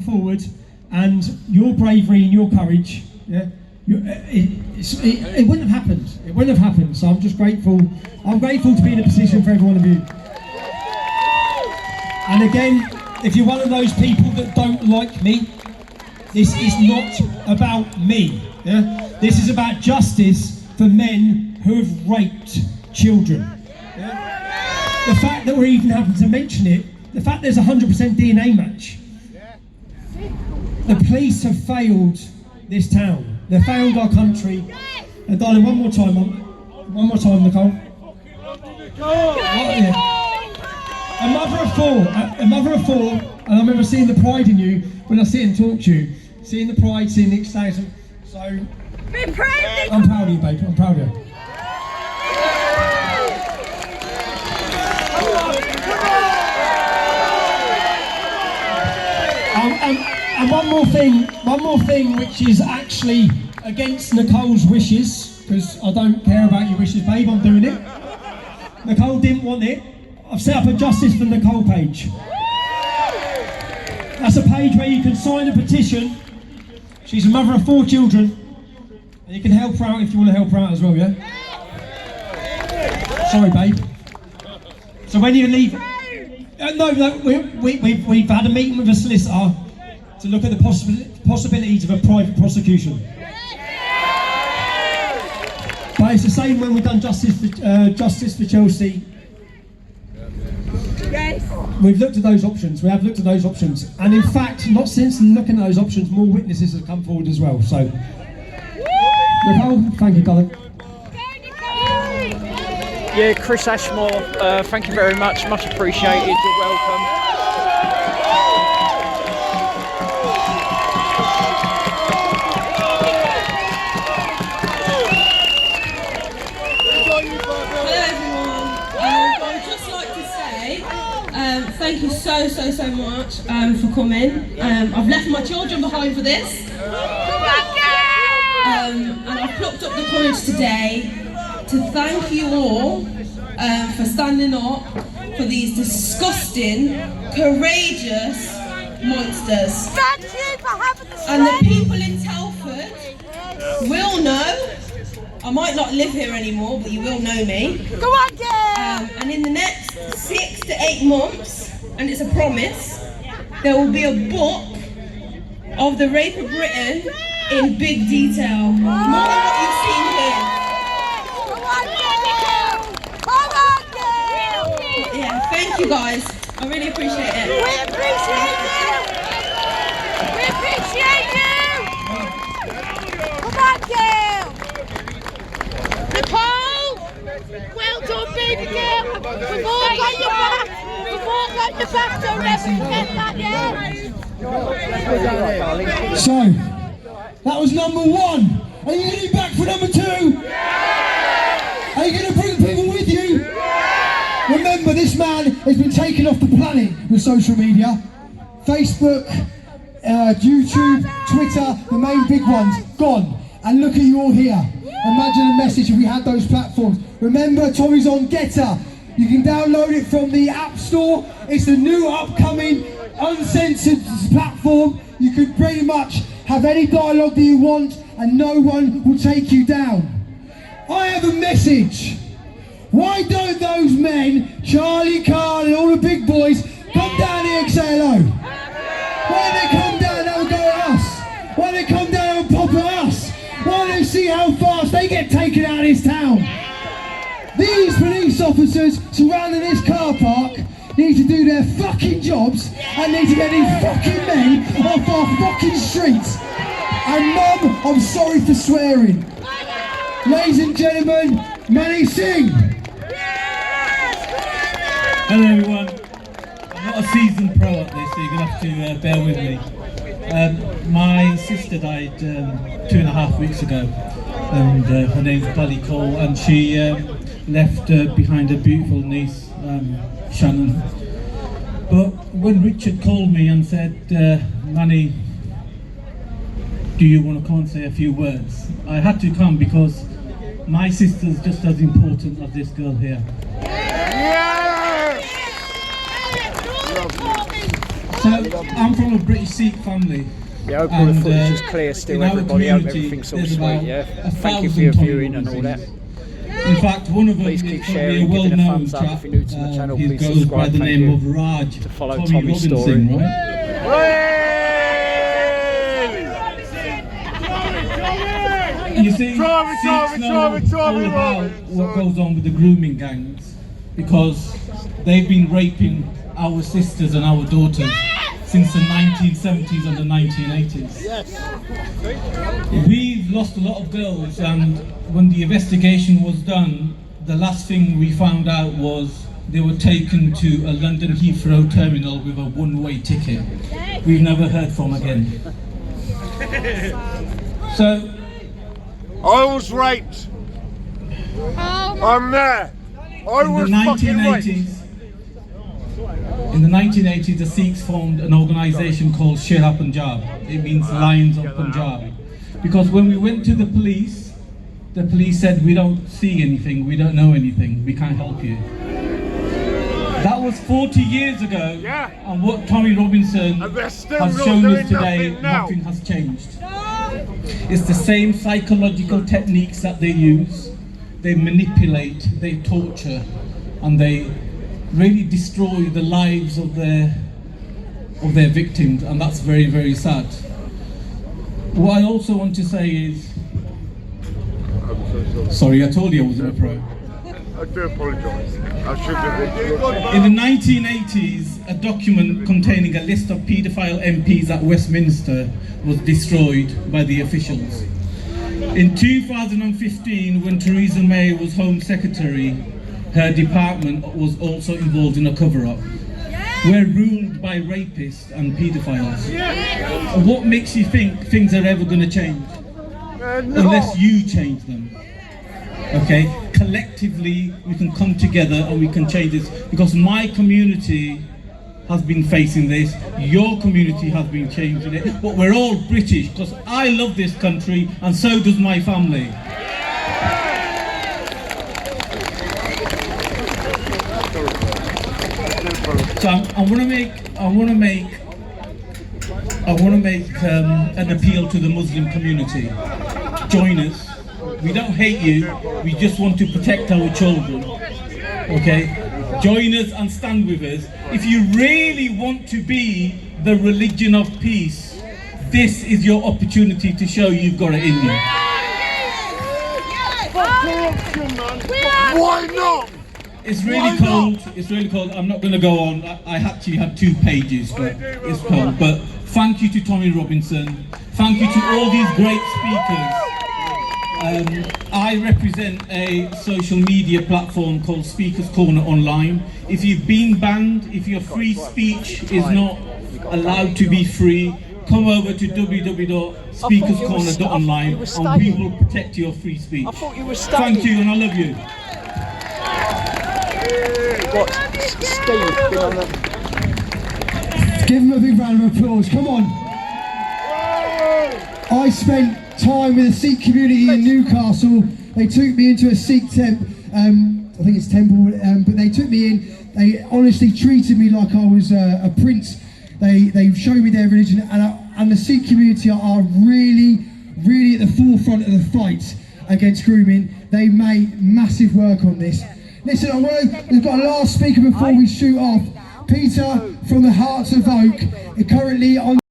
forward, and your bravery and your courage, yeah, it wouldn't have happened. It wouldn't have happened. So I'm just grateful. I'm grateful to be in a position for every one of you. And again, if you're one of those people that don't like me, this is not about me. Yeah? This is about justice for men who have raped children. Yeah? The fact that we're even having to mention it, the fact there's 100% DNA match. The police have failed this town. They've failed our country. And darling, one more time, Nicole. Yeah. A mother of four, and I remember seeing the pride in you when I sit and talk to you. Seeing the pride, seeing the excitement. So, I'm proud of you, babe. I'm proud of you. And one more thing, which is actually against Nicole's wishes, because I don't care about your wishes, babe. I'm doing it. Nicole didn't want it. I've set up a Justice for Nicole page. That's a page where you can sign a petition. She's a mother of 4 children, and you can help her out if you want to help her out as well, yeah? Sorry, babe. So when you leave... No, we've had a meeting with a solicitor to look at the possibilities of a private prosecution. But it's the same when we've done Justice for Chelsea. Yes. We've looked at those options. We have looked at those options, and in fact, not since looking at those options, more witnesses have come forward as well. So, Nicole, thank you, darling. Yeah, Chris Ashmore, thank you very much appreciated. You're welcome. Thank you so much for coming. I've left my children behind for this. And I've plucked up the courage today to thank you all for standing up for these disgusting, courageous monsters. Thank you for having the strength. And the people in Telford will know. I might not live here anymore, but you will know me. Go on, girl! And in the next 6 to 8 months, and it's a promise, there will be a book of the rape of Britain in big detail. More than what you've seen here. Go on, girl! Come on, girl! Yeah, thank you guys. I really appreciate it. We appreciate you! We appreciate you! Come on, girl! Nicole! Well done, baby girl! We've all got your back! We've all got your back, don't ever forget that, yeah? So, that was number 1. Are you getting back for number 2? Yeah! Are you going to bring people with you? Yeah! Remember, this man has been taken off the planet with social media. Facebook, YouTube, Twitter, the main big ones, gone. And look at you all here. Imagine a message if we had those platforms. Remember, Tommy's on Getter. You can download it from the App Store. It's the new upcoming uncensored platform. You can pretty much have any dialogue that you want and no one will take you down. I have a message. Why don't those men, Charlie, Carl and all the big boys, come down here and say hello? Why don't they come down and go at us? Why don't they come down and pop at us? Why don't they see how fast they get taken out of this town? These police officers surrounding this car park need to do their fucking jobs and need to get these fucking men off our fucking streets. And Mum, I'm sorry for swearing. Ladies and gentlemen, Manny Singh. Hello everyone. I'm not a seasoned pro at this, so you're going to have to bear with me. My sister died 2.5 weeks ago, and her name's Nicole, and she left behind a beautiful niece, Shannon. But when Richard called me and said, Manny, do you want to come and say a few words? I had to come because my sister's just as important as this girl here. So I'm from a British Sikh family. Yeah, I hope all the footage is clear still, in our everybody. Hope community, everything's all there's sweet, about yeah. Thank you for your 1,000 viewing and all that. In fact, one of them Please is keep probably sharing, a giving a well-known thumbs up. chap. If you're new to the channel, He please goes by subscribe. the Thank name you. of Raj. To follow Tommy Tommy's story. Robinson, right? You see, Sikhs know all about what goes on with the grooming gangs because they've been raping our sisters and our daughters since the 1970s and the 1980s. We've lost a lot of girls, and when the investigation was done, the last thing we found out was they were taken to a London Heathrow terminal with a one-way ticket. We've never heard from again. So, I was raped. I'm there. I was fucking raped. In the 1980s, the Sikhs formed an organisation called Shera Punjab. It means Lions of Punjab. Because when we went to the police said, we don't see anything, we don't know anything, we can't help you. That was 40 years ago, and what Tommy Robinson has shown us today, nothing has changed. It's the same psychological techniques that they use. They manipulate, they torture, and they really destroy the lives of their victims, and that's very, very sad. What I also want to say is, sorry, I told you I wasn't a pro. I do apologise. I should have. In the 1980s, a document containing a list of paedophile MPs at Westminster was destroyed by the officials. In 2015, when Theresa May was Home Secretary, her department was also involved in a cover-up. We're ruled by rapists and paedophiles. What makes you think things are ever going to change? Unless you change them. Okay? Collectively, we can come together and we can change this. Because my community has been facing this, your community has been changing it, but we're all British because I love this country and so does my family. So I want to make an appeal to the Muslim community. Join us. We don't hate you. We just want to protect our children. Okay? Join us and stand with us. If you really want to be the religion of peace, this is your opportunity to show you've got it in you. Why not? It's really cold. It's really cold. I'm not going to go on. I actually have 2 pages, but it's cold. But thank you to Tommy Robinson. Thank you to all these great speakers. I represent a social media platform called Speakers Corner Online. If you've been banned, if your free speech is not allowed to be free, come over to www.speakerscorner.online and we will protect your free speech. Thank you, and I love you. Give him a big round of applause, come on. I spent time with a Sikh community in Newcastle. They took me into a Sikh temple, I think it's temple, but they took me in. They honestly treated me like I was a prince. They showed me their religion, and the Sikh community are really, really at the forefront of the fight against grooming. They made massive work on this. Listen, we've got a last speaker before we shoot off. Peter from the Hearts of Oak, currently on